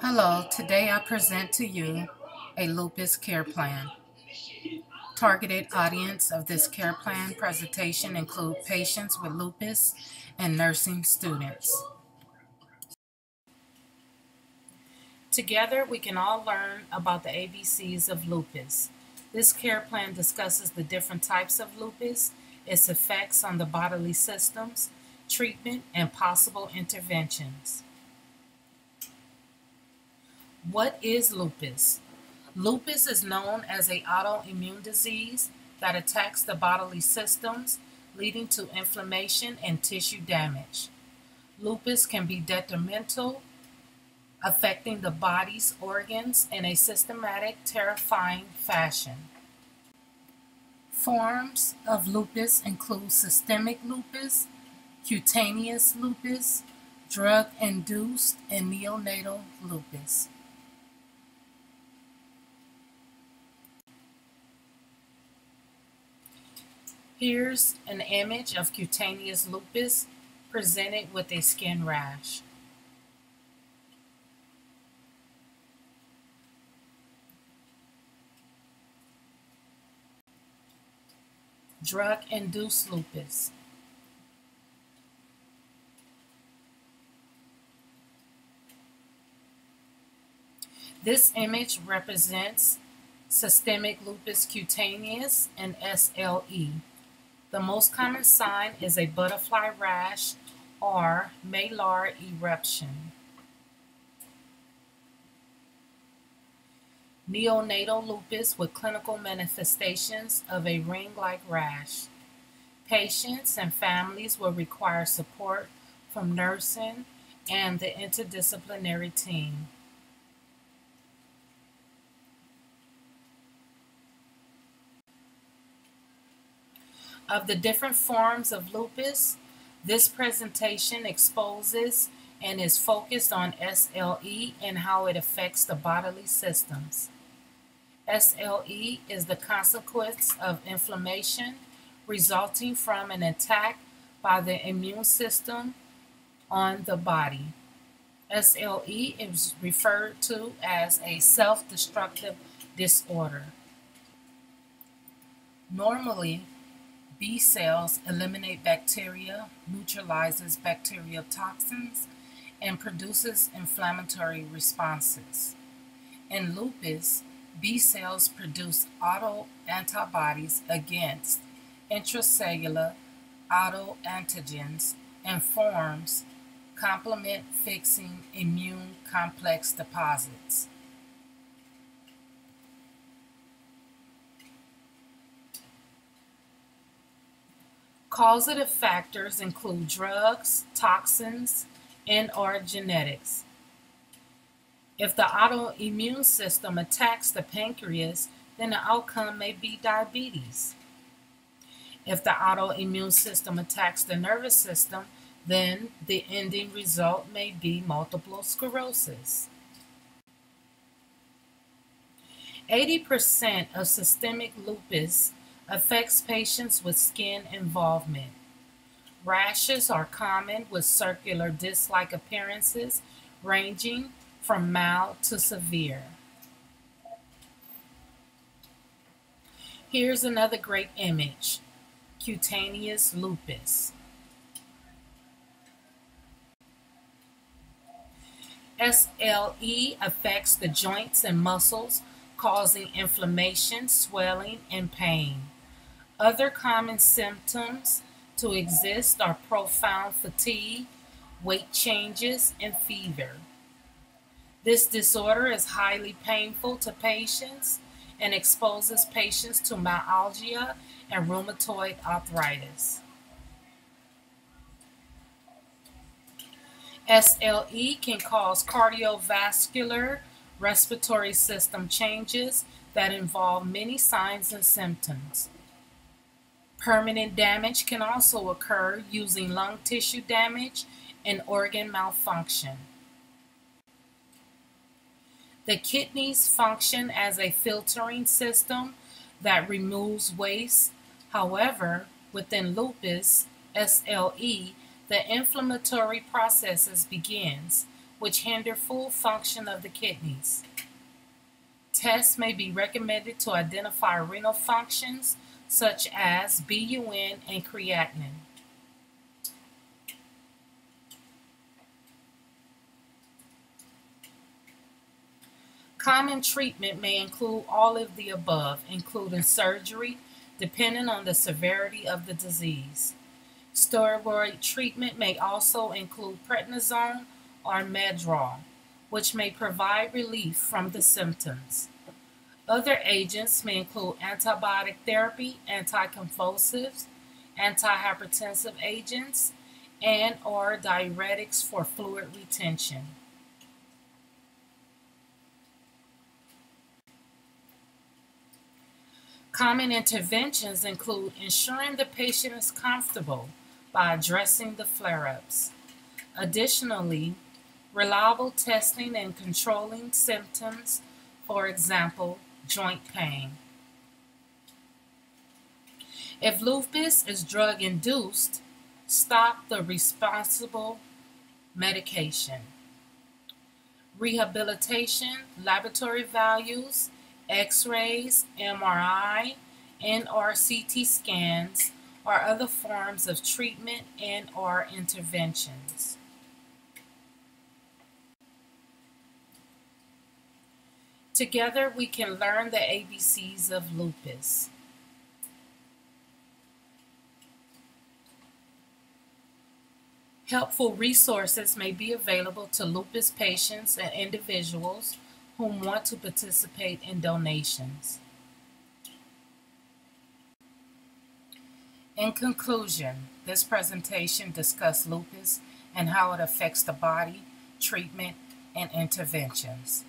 Hello, today I present to you a lupus care plan. Targeted audience of this care plan presentation include patients with lupus and nursing students. Together, we can all learn about the ABCs of lupus. This care plan discusses the different types of lupus, its effects on the bodily systems, treatment, and possible interventions. What is lupus? Lupus is known as an autoimmune disease that attacks the bodily systems, leading to inflammation and tissue damage. Lupus can be detrimental, affecting the body's organs in a systematic, terrifying fashion. Forms of lupus include systemic lupus, cutaneous lupus, drug-induced, and neonatal lupus. Here's an image of cutaneous lupus presented with a skin rash. Drug-induced lupus. This image represents systemic lupus cutaneous and SLE. The most common sign is a butterfly rash or malar eruption. Neonatal lupus with clinical manifestations of a ring-like rash. Patients and families will require support from nursing and the interdisciplinary team. Of the different forms of lupus, this presentation exposes and is focused on SLE and how it affects the bodily systems. SLE is the consequence of inflammation resulting from an attack by the immune system on the body. SLE is referred to as a self-destructive disorder. Normally, B cells eliminate bacteria, neutralizes bacterial toxins, and produces inflammatory responses. In lupus, B cells produce autoantibodies against intracellular autoantigens and forms complement-fixing immune complex deposits. Causative factors include drugs, toxins, and/or genetics. If the autoimmune system attacks the pancreas, then the outcome may be diabetes. If the autoimmune system attacks the nervous system, then the ending result may be multiple sclerosis. 80% of systemic lupus affects patients with skin involvement. Rashes are common with circular disc-like appearances ranging from mild to severe. Here's another great image, cutaneous lupus. SLE affects the joints and muscles, causing inflammation, swelling, and pain. Other common symptoms to exist are profound fatigue, weight changes, and fever. This disorder is highly painful to patients and exposes patients to myalgia and rheumatoid arthritis. SLE can cause cardiovascular, respiratory system changes that involve many signs and symptoms. Permanent damage can also occur using lung tissue damage and organ malfunction. The kidneys function as a filtering system that removes waste. However, within lupus, SLE, the inflammatory processes begins, which hinder full function of the kidneys. Tests may be recommended to identify renal functions such as BUN and creatinine. Common treatment may include all of the above, including surgery, depending on the severity of the disease. Steroid treatment may also include prednisone or Medrol, which may provide relief from the symptoms. Other agents may include antibiotic therapy, anticonvulsives, antihypertensive agents, and/or diuretics for fluid retention. Common interventions include ensuring the patient is comfortable by addressing the flare-ups. Additionally, reliable testing and controlling symptoms, for example, joint pain. If lupus is drug-induced, stop the responsible medication. Rehabilitation, laboratory values, X-rays, MRI, and/or CT scans are other forms of treatment and/or interventions. Together, we can learn the ABCs of lupus. Helpful resources may be available to lupus patients and individuals who want to participate in donations. In conclusion, this presentation discussed lupus and how it affects the body, treatment, and interventions.